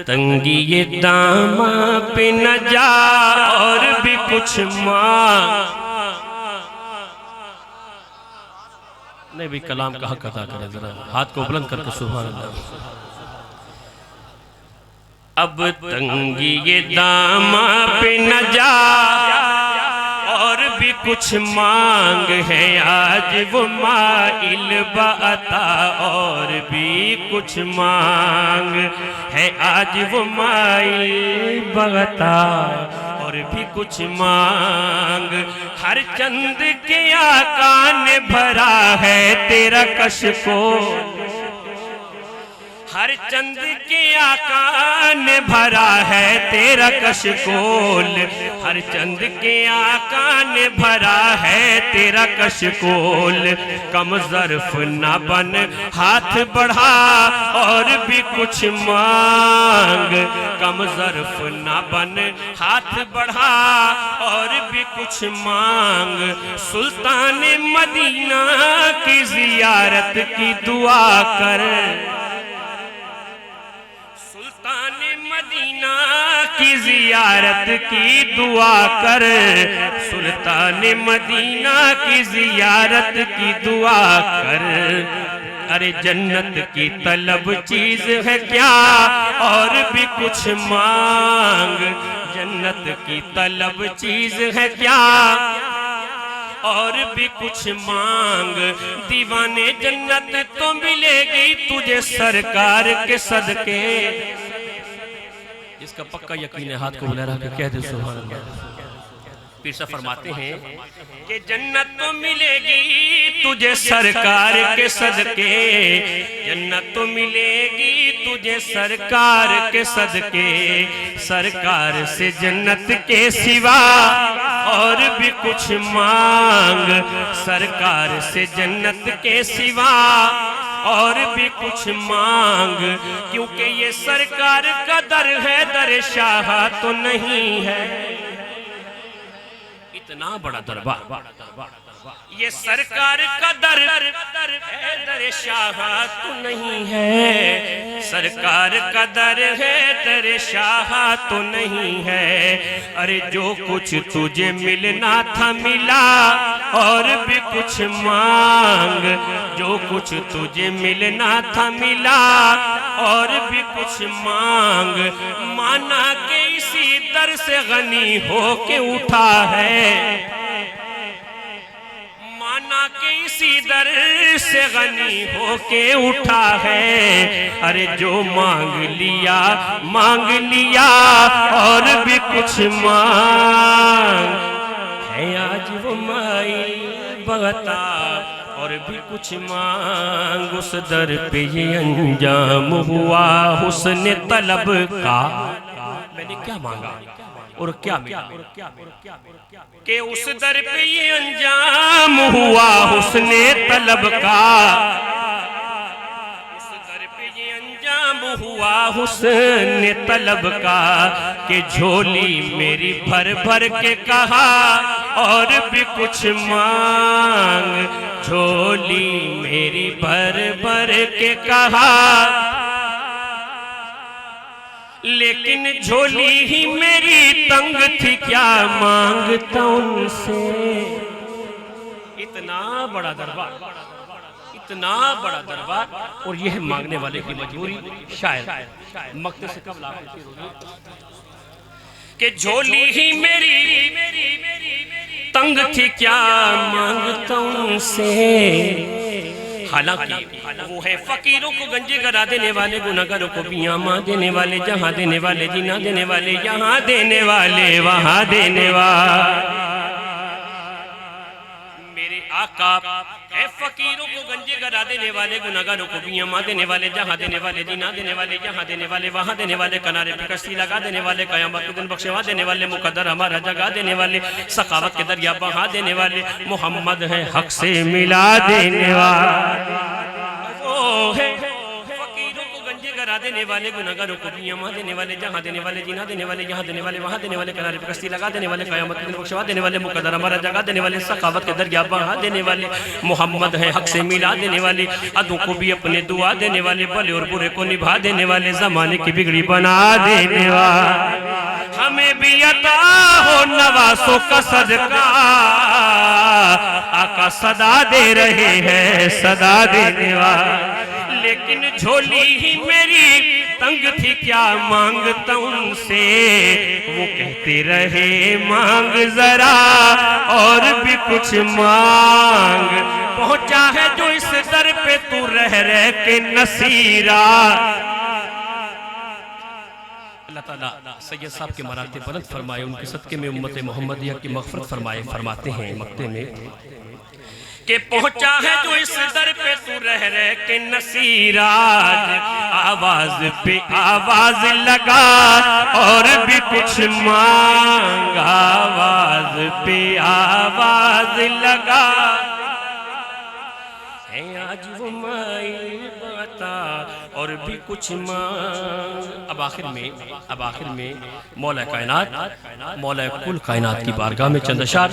تنگی یہ داماں پہ نہ جا اور بھی کچھ مانگ. نہیں بھی کلام کا حق ادا کرے ذرا ہاتھ کو بلند کر کے سبحان اللہ. اب تنگی یہ داماں پہ نہ جا اور بھی کچھ مانگ ہے آج وہ مائل بعطا اور بھی کچھ مانگ ہے آج وہ مائل بعطا اور بھی کچھ مانگ. ہر چند کے آقا نے بھرا ہے تیرا کشکو ہر چند کے آقا نے بھرا ہے تیرا کشکول ہر چند کے آقا نے بھرا ہے تیرا کشکول. کم ظرف نہ بن ہاتھ بڑھا اور بھی کچھ مانگ. کم ظرف نہ بن ہاتھ بڑھا اور بھی کچھ مانگ. سلطان مدینہ کی زیارت کی دعا کر سلطان مدینہ کی زیارت کی دعا کر سلطان مدینہ کی زیارت کی دعا کر. ارے جنت کی طلب چیز ہے کیا اور بھی کچھ مانگ. جنت کی طلب چیز ہے کیا اور بھی کچھ مانگ. دیوانے جنت تو ملے گی تجھے سرکار کے صدقے. جس کا پکا یقین ہے ہاتھ کو بلے رہا کہ کہہ دے سبحان اللہ. پیر صاحب فرماتے ہیں کہ جنت تو ملے گی تجھے سرکار کے صدقے. جنت تو ملے گی تجھے سرکار کے صدقے. سرکار سے جنت کے سوا اور بھی کچھ مانگ. سرکار سے جنت کے سوا اور بھی کچھ مانگ. کیونکہ یہ سرکار کا در ہے در شاہ تو نہیں ہے. اتنا بڑا دربار یہ سرکار کا در ہے در شاہ تو نہیں ہے. سرکار کا در ہے در شاہ تو نہیں ہے. ارے جو کچھ تجھے ملنا تھا ملا اور بھی کچھ مانگ. جو کچھ تجھے ملنا تھا ملا اور بھی کچھ مانگ. مانا کہ اسی در سے غنی ہو کے اٹھا ہے. مانا کہ اسی در سے غنی ہو کے اٹھا ہے. ارے جو مانگ لیا اور بھی کچھ مانگ ہے آج وہ مائل بعطا اور بھی کچھ مانگ. اس در پہ یہ انجام ہوا حسن طلب کا. میں نے کیا مانگا اور کیا ملا کہ اس در پہ یہ انجام ہوا حسن طلب کا. اس در پہ یہ انجام ہوا حسن طلب کا. کہ جھولی میری بھر بھر کے کہا اور بھی کچھ مانگ. جھولی میری بھر بھر کے کہا لیکن جھولی ہی میری تنگ تھی کیا مانگتا ان سے. اتنا بڑا دربار اتنا بڑا دربار اور یہ ہے مانگنے والے کی مجبوری. شاید مقصد سے کب لاغر کہ جھولی ہی میری تنگ تھی کیا مانگتا ان سے. حالانکہ وہ ہے فقیروں کو گنجے گرا دینے والے گناہگاروں کو بیاں ماں دینے والے جہاں دینے والے جینا دینے والے یہاں دینے والے وہاں دینے والے. میرے آقا اے فقیروں کو گنجے گرا دینے والے گناہگاروں کو بیاں ماں دینے والے جہاں دینے والے جینا دینے والے یہاں دینے والے وہاں دینے والے. کنارے پہ کشتی لگا دینے والے قیامت کے دن بخشوا دینے والے. مقدر ہمارا جگہ دینے والے. سخاوت کے دریا بہا دینے والے. محمد ہے حق سے ملا دینے والے. وہ ہے فقیروں کو گنجے گرا بنا دینے والے، گناہگاروں کو بھی یہاں دینے والے، جہاں دینے والے، جنہاں دینے والے، یہاں دینے والے، وہاں دینے والے، کنارے پہ کشتی لگا دینے والے، قیامت کے دن بخشوا دینے والے، مقدر ہمارا جگہ دینے والے، سخاوت کے دریا بڑھا دینے والے، محمد ہیں حق سے ملا دینے والے، عدو کو بھی اپنے دعا دینے والے، بھلے اور برے کو نبھا دینے والے، زمانے کی بگڑی بنا دینے والے، ہمیں بھی عطا ہو نواسوں کا صدقہ، آقا صدا دے رہے ہیں صدا دینے والے، لیکن جھولی ہی میری تنگ تھی کیا مانگتا ان سے، وہ کہتے رہے مانگ ذرا اور بھی کچھ مانگ، پہنچا ہے جو اس در پہ تو رہ کے نصیرہ۔ اللہ تعالیٰ سید صاحب کے مراتب بلند فرمائے، ان کے صدقے میں امت محمدیہ کی مغفرت فرمائے۔ فرماتے ہیں مقطع میں کہ پہنچا ہے جو اس در پہ تو رہ کے نصیرہ، آواز پہ آواز لگا اور بھی کچھ مانگ، آواز پہ آواز لگا ہے آج وہ مائی بتا اور بھی کچھ مانگ۔ اب آخر میں مولا کائنات، مولا کل کائنات کی بارگاہ میں چند اشعار